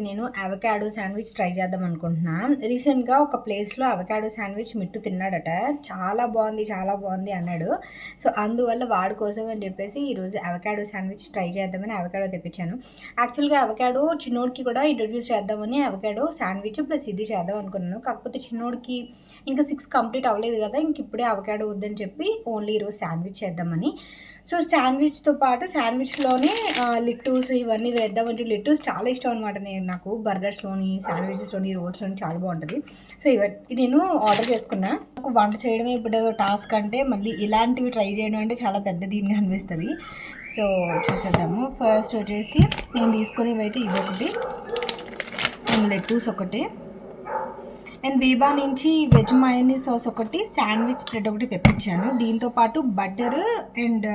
నేను avocado sandwich try చేద్దాం అనుకుంటున్నా. రీసెంట్‌గా ఒక ప్లేస్‌లో అవకాడో శాండ్విచ్ మిట్టు తిన్నాడట. చాలా బావుంది అన్నాడు. సో, అందువల్ల వాడి కోసం అని చెప్పేసి ఈరోజు అవకాడో శాండ్విచ్ ట్రై చేద్దామని అవకాడో తెప్పించాను. యాక్చువల్‌గా అవకాడో చిన్నోడికి కూడా ఇంట్రొడ్యూస్ చేద్దామని అవకాడో శాండ్విచ్ ప్లస్ ఇది చేద్దాం అనుకున్నాను. కాకపోతే చిన్నోడికి ఇంకా 6 కంప్లీట్ అవ్వలేదు కదా! ఇంక ఇప్పుడే అవకాడో వద్దని చెప్పి ఓన్లీ ఈరోజు శాండ్విచ్ చేద్దామని. సో, శాండ్విచ్‌తో పాటు శాండ్విచ్‌లోనే లిట్టూస్ ఇవన్నీ వేద్దామంటే లిట్టూస్ చాలా ఇష్టం అనమాట నాకు బర్గర్స్‌లోని, శాండ్విచెస్‌లోని, రోల్స్‌లోని చాలా బావుంటది. సో, నేను ఆర్డర్ చేసుకున్నా. నాకు వంట చేయడమే ఇప్పుడు టాస్క్ అంటే మళ్ళీ ఇలాంటివి ట్రై చేయడం అంటే చాలా పెద్ద దీనిగా అనిపిస్తది. సో, చూసేద్దాము. ఫస్ట్ వచ్చేసి నేను తీసుకునేవైతే ఇదొకటి అండ్ లెట్టూస్ ఒకటి అండ్ వీబా నుంచి వెజ్ మయోనీస్ సాస్ ఒకటి, శాండ్విచ్ స్ప్రెడ్ ఒకటి తెప్పించాను. దీంతో పాటు బటర్ అండ్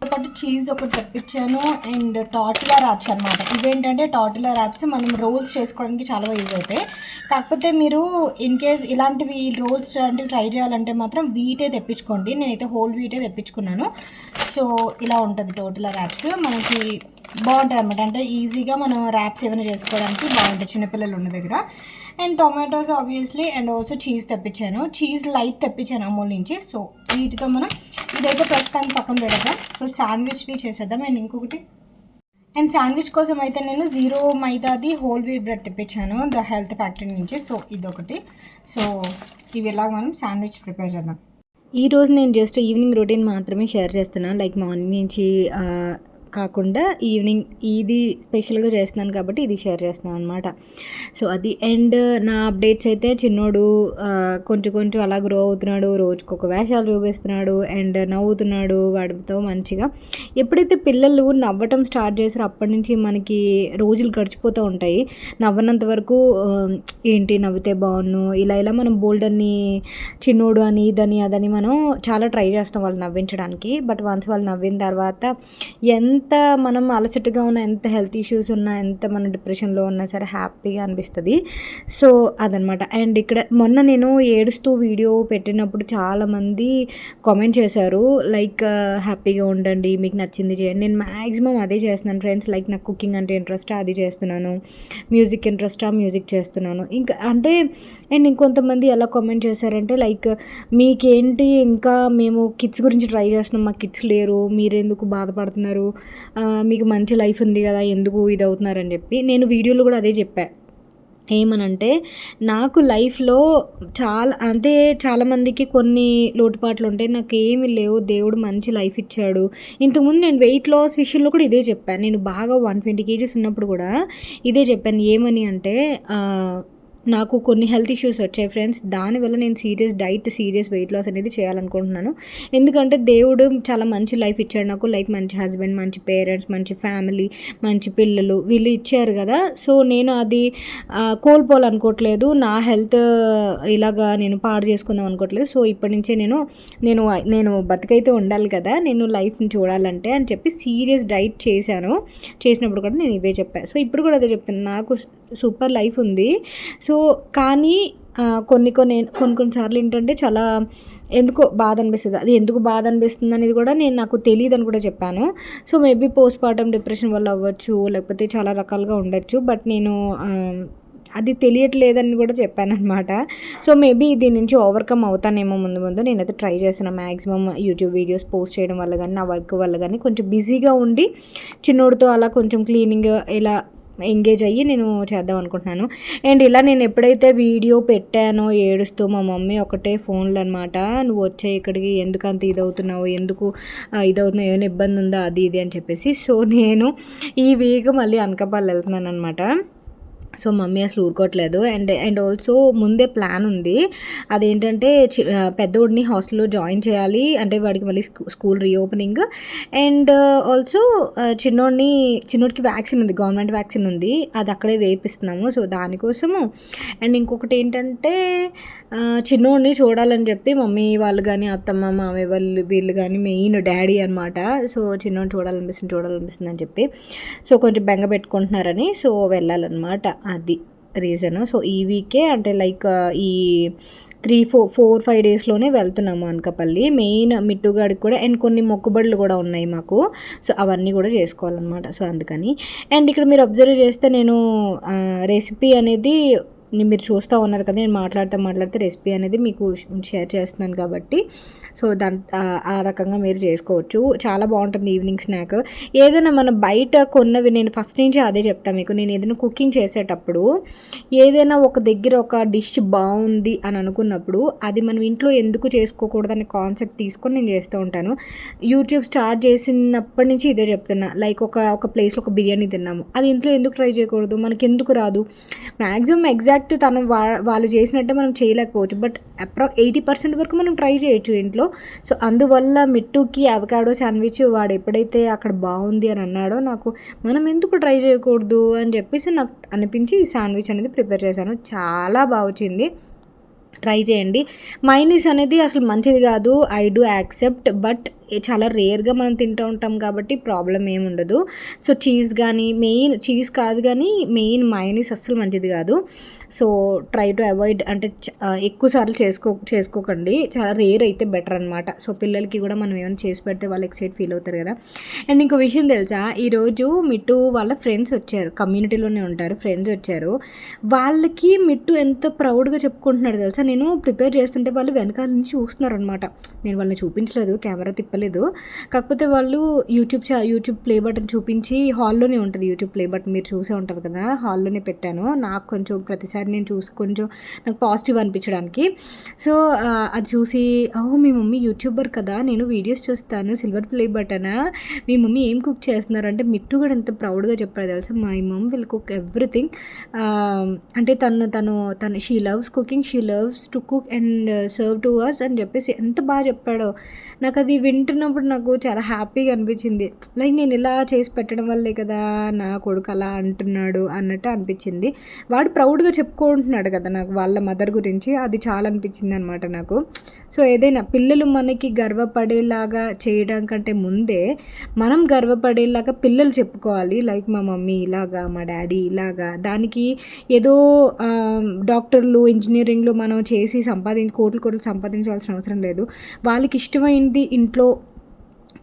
పాటు చీజ్ ఒకటి తెప్పించాను అండ్ టార్టిలా ర్యాప్స్ అనమాట. ఇవేంటంటే టార్టిలా ర్యాప్స్ మనం రోల్స్ చేసుకోవడానికి చాలా యూజ్ అవుతాయి. కాకపోతే మీరు ఇన్ కేస్ ఇలాంటివి రోల్స్ లాంటివి ట్రై చేయాలంటే మాత్రం వీటే తెప్పించుకోండి. నేనైతే హోల్ వీటే తెప్పించుకున్నాను. సో ఇలా ఉంటుంది టార్టిలా ర్యాప్స్. మనకి బాగుంటాయి అనమాట. అంటే ఈజీగా మనం ర్యాప్స్ ఏమైనా చేసుకోవడానికి బాగుంటాయి చిన్నపిల్లలు ఉన్న దగ్గర. And tomatoes obviously and also cheese తెప్పించాను. చీజ్ లైట్ తెప్పించాను అమూల్ నుంచి. సో వీటితో మనం ఇదైతే ప్రస్తుతానికి పక్కన పెడదాం. సో శాండ్విచ్వి చేసేద్దాం. అండ్ ఇంకొకటి అండ్ శాండ్విచ్ కోసం అయితే నేను 0 మైదాది హోల్ వీట్ బ్రెడ్ తెప్పించాను ద హెల్త్ ఫ్యాక్టరీ నుంచి. సో ఇదొకటి. సో ఇవి ఎలాగ మనం శాండ్విచ్ ప్రిపేర్ చేద్దాం. ఈరోజు నేను జస్ట్ ఈవినింగ్ రొటీన్ మాత్రమే షేర్ చేస్తున్నాను. లైక్ మార్నింగ్ నుంచి కాకుండా ఈవినింగ్ ఇది స్పెషల్గా చేస్తున్నాను కాబట్టి ఇది షేర్ చేస్తున్నాను అనమాట. సో అది అండ్ నా అప్డేట్స్ అయితే చిన్నోడు కొంచెం అలా గ్రో అవుతున్నాడు. రోజుకు ఒక వేషాలు చూపిస్తున్నాడు అండ్ నవ్వుతున్నాడు వాడితో మంచిగా. ఎప్పుడైతే పిల్లలు నవ్వటం స్టార్ట్ చేసారో అప్పటి నుంచి మనకి రోజులు గడిచిపోతూ ఉంటాయి. నవ్వనంత వరకు ఏంటి నవ్వితే బాగున్ను ఇలా మనం బోల్డ్ అని చిన్నోడు అని ఇదని అదని మనం చాలా ట్రై చేస్తాం వాళ్ళు నవ్వించడానికి. బట్ వన్స్ వాళ్ళు నవ్విన తర్వాత ఎంత మనం అలసటగా ఉన్నా, ఎంత హెల్త్ ఇష్యూస్ ఉన్నా, ఎంత మనం డిప్రెషన్లో ఉన్నా సరే హ్యాపీగా అనిపిస్తుంది. సో అదనమాట. అండ్ ఇక్కడ మొన్న నేను ఏడుస్తూ వీడియో పెట్టినప్పుడు చాలామంది కామెంట్ చేశారు లైక్ హ్యాపీగా ఉండండి, మీకు నచ్చింది చేయండి. నేను మ్యాక్సిమం అదే చేస్తున్నాను ఫ్రెండ్స్. లైక్ నాకు కుకింగ్ అంటే ఇంట్రెస్ట్ అది చేస్తున్నాను, మ్యూజిక్ ఇంట్రెస్టా మ్యూజిక్ చేస్తున్నాను. ఇంకా అంటే అండ్ ఇంకొంతమంది ఎలా కామెంట్ చేశారంటే లైక్ మీకేంటి ఇంకా మేము కిడ్స్ గురించి ట్రై చేస్తున్నాం, మా కిడ్స్ లేరు, మీరెందుకు బాధపడుతున్నారు, మీకు మంచి లైఫ్ ఉంది కదా ఎందుకు ఇది అవుతున్నారని చెప్పి. నేను వీడియోలో కూడా అదే చెప్పాను. ఏమనంటే నాకు లైఫ్లో చాలామందికి కొన్ని లోటుపాట్లు ఉంటాయి. నాకు ఏమీ లేవు, దేవుడు మంచి లైఫ్ ఇచ్చాడు. ఇంతకుముందు నేను వెయిట్ లాస్ విషయంలో కూడా ఇదే చెప్పాను. నేను బాగా 120 kgs ఉన్నప్పుడు కూడా ఇదే చెప్పాను. ఏమని అంటే నాకు కొన్ని హెల్త్ ఇష్యూస్ వచ్చాయి ఫ్రెండ్స్. దానివల్ల నేను సీరియస్ వెయిట్ లాస్ అనేది చేయాలనుకుంటున్నాను. ఎందుకంటే దేవుడు చాలా మంచి లైఫ్ ఇచ్చాడు నాకు. లైక్ మంచి హస్బెండ్, మంచి పేరెంట్స్, మంచి ఫ్యామిలీ, మంచి పిల్లలు వీళ్ళు ఇచ్చారు కదా. సో నేను అది కోల్పోవాలనుకోవట్లేదు. నా హెల్త్ ఇలాగా నేను పాడు చేసుకుందాం అనుకోవట్లేదు. సో ఇప్పటి నుంచే నేను బతికైతే ఉండాలి కదా, నేను లైఫ్ని చూడాలంటే అని చెప్పి సీరియస్ డైట్ చేసినప్పుడు కూడా నేను ఇవే చెప్పాను. సో ఇప్పుడు కూడా అదే చెప్తాను. నాకు సూపర్ లైఫ్ ఉంది. సో కానీ కొన్నిసార్లు ఏంటంటే చాలా ఎందుకో బాధ అనిపిస్తుంది. అది ఎందుకు బాధ అనిపిస్తుంది అనేది కూడా నాకు తెలియదు అని కూడా చెప్పాను. So maybe post partum depression వల్ల అవ్వచ్చు, లేకపోతే చాలా రకాలుగా ఉండొచ్చు. బట్ నేను అది తెలియట్లేదని కూడా చెప్పాను అనమాట. సో మేబీ దీని నుంచి ఓవర్కమ్ అవుతానేమో ముందు నేనైతే ట్రై చేస్తున్నాను. మ్యాక్సిమం యూట్యూబ్ వీడియోస్ పోస్ట్ చేయడం వల్ల కానీ, నా వర్క్ వల్ల కానీ కొంచెం బిజీగా ఉండి చిన్నోడితో అలా కొంచెం క్లీనింగ్ ఇలా ఎంగేజ్ అయ్యి నేను చేద్దాం అనుకుంటున్నాను. అండ్ ఇలా నేను ఎప్పుడైతే వీడియో పెట్టానో ఏడుస్తూ మా మమ్మీ ఒకటే ఫోన్లు అనమాట, నువ్వు వచ్చే ఇక్కడికి ఎందుకు అంత ఇదవుతున్నావు, ఎందుకు ఇదవుతున్నావు, ఏమైనా ఇబ్బంది ఉందా అది ఇది అని చెప్పేసి. సో నేను ఈ వీక్ మళ్ళీ అనకాపల్లి వెళ్తున్నాను అనమాట. సో మమ్మీ అసలు ఊరుకోవట్లేదు. అండ్ ఆల్సో ముందే ప్లాన్ ఉంది. అదేంటంటే పెద్దోడిని హాస్టల్లో జాయిన్ చేయాలి, అంటే వాడికి మళ్ళీ స్కూల్ రీఓపెనింగ్. అండ్ ఆల్సో చిన్నోడికి వ్యాక్సిన్ ఉంది, గవర్నమెంట్ వ్యాక్సిన్ ఉంది, అది అక్కడే వేయిస్తున్నాము. సో దానికోసము. అండ్ ఇంకొకటి ఏంటంటే చిన్నోడిని చూడాలని చెప్పి మమ్మీ వాళ్ళు కానీ, అత్తమ్మ మామయ్య వీళ్ళు కానీ, మెయిన్ డాడీ అనమాట. సో చిన్నోడిని చూడాలనిపిస్తుంది అని చెప్పి సో కొంచెం బెంగ పెట్టుకుంటున్నారని సో వెళ్ళాలన్నమాట. అది రీజన్. సో ఈ వీకే అంటే లైక్ ఈ 3-4-5 డేస్లోనే వెళ్తున్నాము అనకాపల్లి. మెయిన్ మిట్టుగాడికి కూడా అండ్ కొన్ని మొక్కుబడులు కూడా ఉన్నాయి మాకు. సో అవన్నీ కూడా చేసుకోవాలన్నమాట. సో అందుకని అండ్ ఇక్కడ మీరు అబ్జర్వ్ చేస్తే నేను రెసిపీ అనేది మీరు చూస్తూ ఉన్నారు కదా, నేను మాట్లాడితే రెసిపీ అనేది మీకు షేర్ చేస్తున్నాను కాబట్టి సో ఆ రకంగా మీరు చేసుకోవచ్చు. చాలా బాగుంటుంది ఈవినింగ్ స్నాక్. ఏదైనా మన బయట కొన్నవి నేను ఫస్ట్ నుంచి అదే చెప్తాను మీకు. నేను ఏదైనా కుకింగ్ చేసేటప్పుడు ఏదైనా ఒక దగ్గర ఒక డిష్ బాగుంది అని అనుకున్నప్పుడు అది మనం ఇంట్లో ఎందుకు చేసుకోకూడదు అనే కాన్సెప్ట్ తీసుకొని నేను చేస్తూ ఉంటాను. యూట్యూబ్ స్టార్ట్ చేసినప్పటి నుంచి ఇదే చెప్తున్నా. లైక్ ఒక ప్లేస్లో ఒక బిర్యానీ తిన్నాము, అది ఇంట్లో ఎందుకు ట్రై చేయకూడదు, మనకి ఎందుకు రాదు. మ్యాక్సిమం ఎగ్జాక్ట్ వాళ్ళు చేసినట్టే మనం చేయలేకపోవచ్చు, బట్ 80% వరకు మనం ట్రై చేయొచ్చు ఇంట్లో. సో అందువల్ల మిట్టుకి అవకాడో శాండ్విచ్ వాడు ఎప్పుడైతే అక్కడ బాగుంది అని అన్నాడో నాకు మనం ఎందుకు ట్రై చేయకూడదు అని చెప్పేసి నాకు అనిపించి ఈ శాండ్విచ్ అనేది ప్రిపేర్ చేశాను. చాలా బాగా వచ్చింది, ట్రై చేయండి. మైనీస్ అనేది అసలు మంచిది కాదు, ఐ డూ యాక్సెప్ట్, బట్ చాలా రేర్గా మనం తింటూ ఉంటాం కాబట్టి ప్రాబ్లం ఏమి ఉండదు. సో చీజ్ కానీ మెయిన్ చీజ్ కాదు కానీ మెయిన్ మైనీస్ అస్సలు మంచిది కాదు. సో ట్రై టు అవాయిడ్, అంటే ఎక్కువసార్లు చేసుకోకండి. చాలా రేర్ అయితే బెటర్ అనమాట. సో పిల్లలకి కూడా మనం ఏమైనా చేసి పెడితే వాళ్ళు ఎక్సైట్ ఫీల్ అవుతారు కదా. అండ్ ఇంకో విషయం తెలుసా, ఈరోజు మిట్టు వాళ్ళ ఫ్రెండ్స్ వచ్చారు, కమ్యూనిటీలోనే ఉంటారు, ఫ్రెండ్స్ వచ్చారు. వాళ్ళకి మిట్టు ఎంత ప్రౌడ్గా చెప్పుకుంటున్నాడు తెలుసా. నేను ప్రిపేర్ చేస్తుంటే వాళ్ళు వెనకాల నుంచి చూస్తున్నారు అనమాట. నేను వాళ్ళని చూపించలేదు, కెమెరా తిప్పలేదు. కాకపోతే వాళ్ళు యూట్యూబ్ ప్లే బటన్ చూపించి, హాల్లోనే ఉంటుంది యూట్యూబ్ ప్లే బటన్, మీరు చూసే ఉంటారు కదా, హాల్లోనే పెట్టాను. నాకు కొంచెం ప్రతిసారి నేను చూసి కొంచెం నాకు పాజిటివ్ అనిపించడానికి. సో అది చూసి, మీ మమ్మీ యూట్యూబర్ కదా, నేను వీడియోస్ చూస్తాను, సిల్వర్ ప్లే బటనా, మీ మమ్మీ ఏం కుక్ చేస్తున్నారు అంటే మిట్టు కూడా ఎంత ప్రౌడ్గా చెప్పారు తెలుసా. My mum will cook everything. అంటే తను she loves cooking, she loves to cook and serve to us అని చెప్పేసి ఎంత బాగా చెప్పాడో. నాకు అది వింటున్నప్పుడు నాకు చాలా హ్యాపీగా అనిపించింది. లైక్ నేను ఇలా చేసి పెట్టడం వల్లే కదా నా కొడుకు అలా అంటున్నాడు అన్నట్టు అనిపించింది. వాడు ప్రౌడ్గా చెప్పుకుంటున్నాడు కదా నాకు వాళ్ళ మదర్ గురించి, అది చాలా అనిపించింది అనమాట నాకు. సో ఏదైనా పిల్లలు మనకి గర్వపడేలాగా చేయడం కంటే ముందే మనం గర్వపడేలాగా పిల్లలు చెప్పుకోవాలి. లైక్ మా మమ్మీ ఇలాగా, మా డాడీ ఇలాగా. దానికి ఏదో డాక్టర్లు, ఇంజనీరింగ్లు మనం చేసి కోట్లు సంపాదించాల్సిన అవసరం లేదు. వాళ్ళకి ఇష్టమైంది ఇంట్లో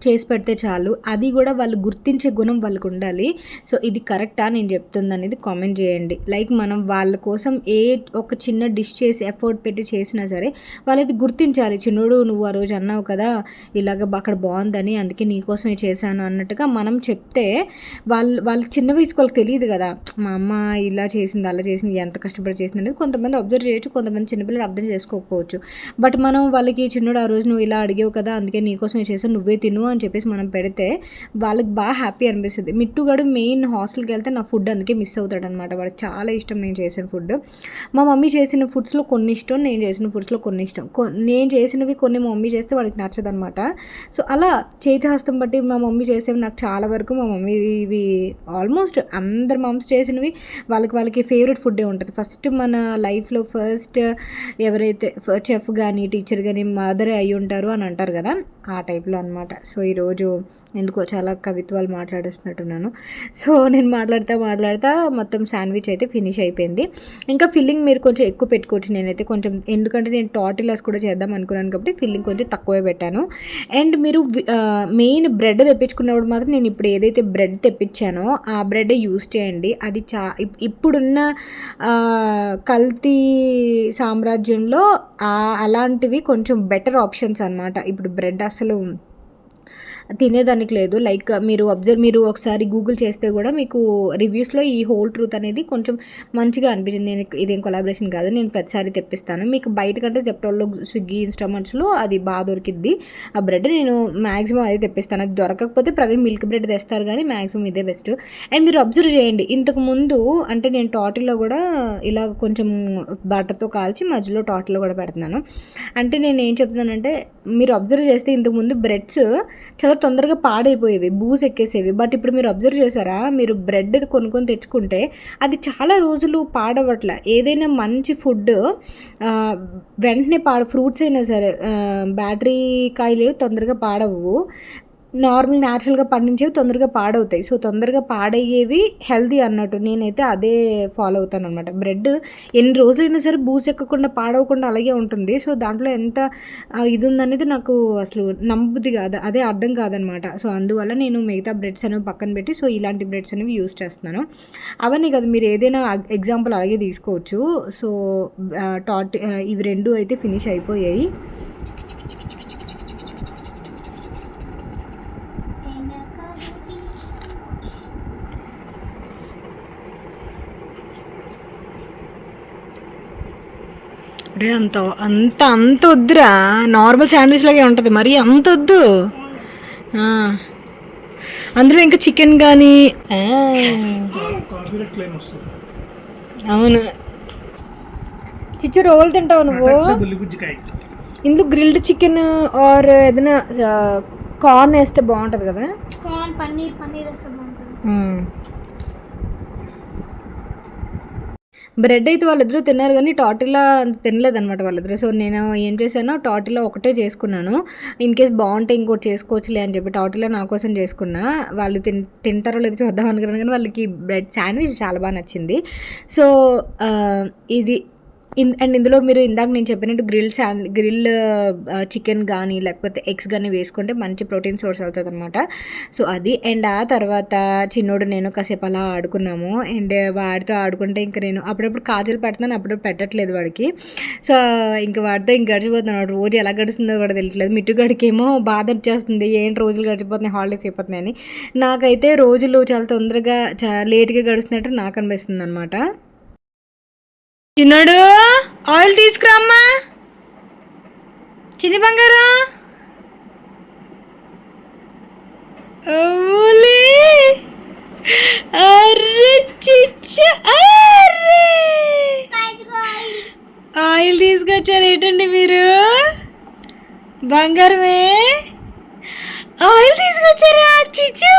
చేసి పెడితే చాలు. అది కూడా వాళ్ళు గుర్తించే గుణం వాళ్ళకు ఉండాలి. సో ఇది కరెక్టా నేను చెప్తుంది అనేది కామెంట్ చేయండి. లైక్ మనం వాళ్ళ కోసం ఒక చిన్న డిష్ చేసి ఎఫర్ట్ పెట్టి చేసినా సరే వాళ్ళది గుర్తించాలి. చిన్నోడు నువ్వు ఆ రోజు అన్నావు కదా ఇలాగ అక్కడ బాగుందని, అందుకే నీకోసమే చేశాను అన్నట్టుగా మనం చెప్తే వాళ్ళకి చిన్న వయసుకు వాళ్ళకి తెలియదు కదా, మా అమ్మ ఇలా చేసింది అలా చేసింది ఎంత కష్టపడి చేసింది అనేది కొంతమంది అబ్జర్వ్ చేయొచ్చు, కొంతమంది చిన్నపిల్లలు అర్థం చేసుకోకపోవచ్చు. బట్ మనం వాళ్ళకి చిన్నోడు ఆ రోజు నువ్వు ఇలా అడిగావు కదా అందుకే నీకోసమే చేశాను, నువ్వే తిను అని చెప్పేసి మనం పెడితే వాళ్ళకి బాగా హ్యాపీ అనిపిస్తుంది. మిట్టుగాడు మెయిన్ హాస్టల్కి వెళ్తే నా ఫుడ్ అందుకే మిస్ అవుతాడు అనమాట. వాడికి చాలా ఇష్టం నేను చేసిన ఫుడ్. మా మమ్మీ చేసిన ఫుడ్స్లో కొన్ని ఇష్టం, నేను చేసిన ఫుడ్స్లో కొన్ని ఇష్టం. నేను చేసినవి కొన్ని మా మమ్మీ చేస్తే వాడికి నచ్చదు అనమాట. సో అలా చేతి హస్తం బట్టి మా మమ్మీ చేసేవి నాకు చాలా వరకు మా మమ్మీ ఇవి ఆల్మోస్ట్ అందరు మమ్మీస్ చేసినవి వాళ్ళకి ఫేవరెట్ ఫుడ్డే ఉంటుంది. ఫస్ట్ మన లైఫ్లో ఫస్ట్ ఎవరైతే చెఫ్ కానీ టీచర్ కానీ మదర్ అయి ఉంటారు అని అంటారు కదా, ఆ టైప్లో అనమాట. సో ఈరోజు ఎందుకో చాలా కవిత్వాలు మాట్లాడేస్తున్నట్టున్నాను. సో నేను మాట్లాడుతా మొత్తం శాండ్విచ్ అయితే ఫినిష్ అయిపోయింది. ఇంకా ఫిల్లింగ్ మీరు కొంచెం ఎక్కువ పెట్టుకోవచ్చు. నేనైతే కొంచెం, ఎందుకంటే నేను టార్టిలాస్ కూడా చేద్దాం అనుకున్నాను కాబట్టి ఫిల్లింగ్ కొంచెం తక్కువే పెట్టాను. అండ్ మీరు మెయిన్ బ్రెడ్ తెప్పించుకున్నప్పుడు మాత్రం నేను ఇప్పుడు ఏదైతే బ్రెడ్ తెప్పించానో ఆ బ్రెడ్ యూస్ చేయండి. అది ఇప్పుడున్న కల్తీ సామ్రాజ్యంలో అలాంటివి కొంచెం బెటర్ ఆప్షన్స్ అనమాట. ఇప్పుడు బ్రెడ్ అసలు తినేదానికి లేదు. లైక్ మీరు ఒకసారి గూగుల్ చేస్తే కూడా మీకు రివ్యూస్లో ఈ హోల్ ట్రూత్ అనేది కొంచెం మంచిగా అనిపించింది. నేను ఇదేం కొలాబరేషన్ కాదు, నేను ప్రతిసారి తెప్పిస్తాను. మీకు బయట కంటే జెప్టోలో, స్విగ్గీ, ఇన్స్టామార్ట్స్లో అది బాగా దొరికిద్ది ఆ బ్రెడ్. నేను మ్యాక్సిమం అదే తెప్పిస్తాను. అది దొరకకపోతే ప్రవీణ్ మిల్క్ బ్రెడ్ తెస్తారు, కానీ మ్యాక్సిమం ఇదే బెస్ట్. అండ్ మీరు అబ్జర్వ్ చేయండి, ఇంతకు ముందు అంటే నేను టాటిల్లో కూడా ఇలా కొంచెం బటర్తో కాల్చి మధ్యలో టాటిల్లో కూడా పెడుతున్నాను. అంటే నేను ఏం చెప్తున్నానంటే మీరు అబ్జర్వ్ చేస్తే ఇంతకుముందు బ్రెడ్స్ చాలా తొందరగా పాడైపోయేవి, బూజు ఎక్కేసేవి. బట్ ఇప్పుడు మీరు అబ్జర్వ్ చేశారా, మీరు బ్రెడ్ కొనుక్కొని తెచ్చుకుంటే అది చాలా రోజులు పాడవట్ల. ఏదైనా మంచి ఫుడ్ వెంటనే ఫ్రూట్స్ అయినా సరే, బ్యాటరీ కాయలు తొందరగా పాడవు. నార్మల్ న్యాచురల్గా పండించేవి తొందరగా పాడవుతాయి. సో తొందరగా పాడయ్యేవి హెల్దీ అన్నట్టు నేనైతే అదే ఫాలో అవుతాను అనమాట. బ్రెడ్ ఎన్ని రోజులైనా సరే బూజు ఎక్కకుండా పాడవకుండా అలాగే ఉంటుంది. సో దాంట్లో ఎంత ఇది ఉందనేది నాకు అసలు నమ్మబుద్ధి కాదు, అదే అర్థం కాదనమాట. సో అందువల్ల నేను మిగతా బ్రెడ్స్ అనేవి పక్కన పెట్టి సో ఇలాంటి బ్రెడ్స్ అనేవి యూస్ చేస్తున్నాను. అవన్నీ కాదు, మీరు ఏదైనా ఎగ్జాంపుల్ అలాగే తీసుకోవచ్చు. సో ఇవి 2 అయితే ఫినిష్ అయిపోయాయి. రే అంత అంత అంత వద్దురా, నార్మల్ శాండ్విచ్ లాగే ఉంటుంది, మరి అంత వద్దు. అందులో ఇంకా చికెన్ కానీ అవును. చిచ్చు రోల్ తింటావు నువ్వు? ఇందులో గ్రిల్డ్ చికెన్ ఆర్ ఏదైనా కార్న్ వేస్తే బాగుంటుంది కదా. కార్న్ పన్నీర్ వేస్తే బాగుంటుంది. బ్రెడ్ అయితే వాళ్ళిద్దరూ తిన్నారు కానీ టార్టిలా తినలేదు అనమాట వాళ్ళిద్దరు. సో నేను ఏం చేశాను, టార్టిలా ఒకటే చేసుకున్నాను. ఇన్ కేస్ బాగుంటే ఇంకోటి చేసుకోవచ్చులే అని చెప్పి టార్టిలా నా కోసం చేసుకున్నా. వాళ్ళు తింటారో లేదో చూద్దాం అనుకున్నాను కానీ వాళ్ళకి బ్రెడ్ శాండ్విచ్ చాలా బాగా నచ్చింది. సో ఇది అండ్ ఇందులో మీరు ఇందాక నేను చెప్పినట్టు గ్రిల్ చికెన్ కానీ లేకపోతే ఎగ్స్ కానీ వేసుకుంటే మంచి ప్రోటీన్ సోర్స్ అవుతుంది అనమాట. సో అది అండ్ ఆ తర్వాత చిన్నోడు నేను కాసేపు అలా ఆడుకున్నాము. అండ్ వాడితో ఆడుకుంటే ఇంకా నేను అప్పుడప్పుడు కాజలు పెడుతున్నాను, అప్పుడప్పుడు పెట్టట్లేదు వాడికి. సో ఇంక వాడితో ఇంక గడిచిపోతున్నాడు. రోజు ఎలా గడుస్తుందో కూడా తెలియట్లేదు. మిట్టుగడికి ఏమో బాధ వచ్చేస్తుంది, ఏంటి రోజులు గడిచిపోతున్నాయి, హాలిడేస్ అయిపోతున్నాయి అని. నాకైతే రోజులు చాలా తొందరగా లేట్గా గడుస్తున్నట్టు నాకు అనిపిస్తుంది అనమాట. చిన్నాడు ఆయిల్ తీసుకురామ్మా, చిన్ని బంగారం. ఆయిల్ తీసుకొచ్చారు ఏంటండి మీరు? బంగారమే ఆయిల్ తీసుకొచ్చారా? చిచ్చు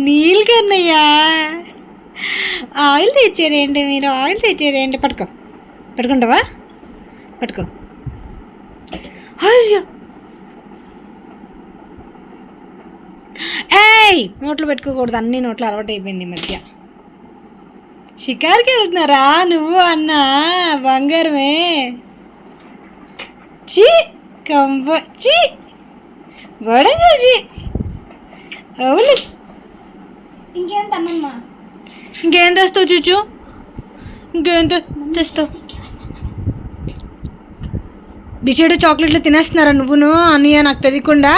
నీళ్ళు కన్నయ్యా ఆయిల్ తెచ్చారేంటి మీరు? ఆయిల్ తెచ్చారేంటి? పట్టుకుంటావా? పట్టుకో. అయ్యో ఏయ్, నోట్లో పెట్టుకోకూడదు, అన్ని నోట్లో అలవాటు అయిపోయింది ఈ మధ్య. షికార్కి వెళ్తున్నారా నువ్వు అన్న బంగారమే? చీ కంబ చీ గొడవ చీ. అవును ఇంకేం తమ్మమ్మా? ఇంకేం తెస్తావు చూచు? ఇంకేం తెస్తావు? బిచేడు చాక్లెట్లు తినేస్తున్నారా నువ్వును అన్నయ్య నాకు తెలియకుండా?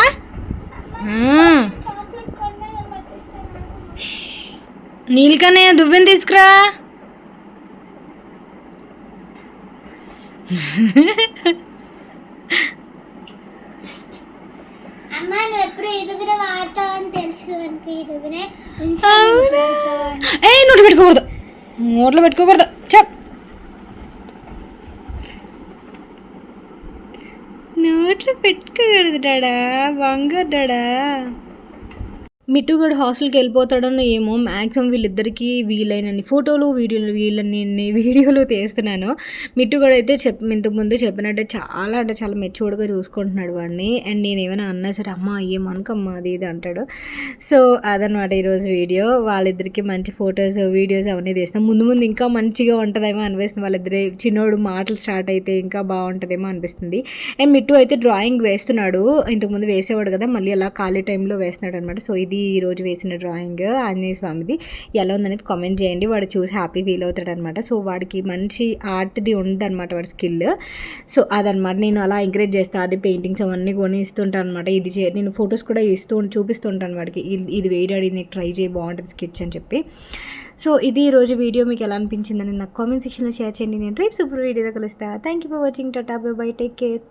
నీళ్ళకన్నయ్య దువ్వెని తీసుకురా. నోట్లో పెట్టుకోకూడదు చెప్. నోట్లో పెట్టుకోకూడదు డాడా, బంగారు డాడా. మిట్టుగడు హాస్టల్కి వెళ్ళిపోతాడని ఏమో మ్యాక్సిమం వీళ్ళిద్దరికీ వీలైనన్ని ఫోటోలు వీడియోలు తీస్తున్నాను. మిట్టుగడు అయితే ఇంతకుముందు చెప్పినట్టే చాలా అంటే చాలా మెచ్యూర్డ్గా చూసుకుంటున్నాడు వాడిని. అండ్ నేను ఏమైనా అన్నా సరే అమ్మ ఏమనుకమ్మా అది ఇది అంటాడు. సో అదనమాట ఈరోజు వీడియో. వాళ్ళిద్దరికి మంచి ఫొటోస్ వీడియోస్ అవన్నీ తీస్తాం. ముందు ఇంకా మంచిగా ఉంటుందేమో అనిపిస్తుంది. వాళ్ళిద్దరే చిన్నోడు మాటలు స్టార్ట్ అయితే ఇంకా బాగుంటుందేమో అనిపిస్తుంది. అండ్ మిట్టు అయితే డ్రాయింగ్ వేస్తున్నాడు. ఇంతకుముందు వేసేవాడు కదా, మళ్ళీ అలా ఖాళీ టైంలో వేస్తున్నాడు అనమాట. సో ఇది ఈరోజు వేసిన డ్రాయింగ్ ఆంజనేయ స్వామిది. ఎలా ఉందనేది కామెంట్ చేయండి. వాడు చూసి హ్యాపీ ఫీల్ అవుతాడు అనమాట. సో వాడికి మంచి ఆర్ట్ది ఉందన్నమాట వాడి స్కిల్. సో అదనమాట నేను అలా ఎంకరేజ్ చేస్తాను. అది పెయింటింగ్స్ అవన్నీ కొని ఇస్తుంటాను అనమాట. నేను ఫొటోస్ కూడా చూపిస్తుంటాను వాడికి, ఇది వేయడాడి నీకు ట్రై చేయి బాగుంటుంది స్కెచ్ అని చెప్పి. సో ఇది ఈరోజు వీడియో. మీకు ఎలా అనిపించిందని నాకు కామెంట్ సెక్షన్లో షేర్ చేయండి. నేను రేపు సూపర్ వీడియోలో కలుస్తాను. Thank you for watching. Tata bye by, take care.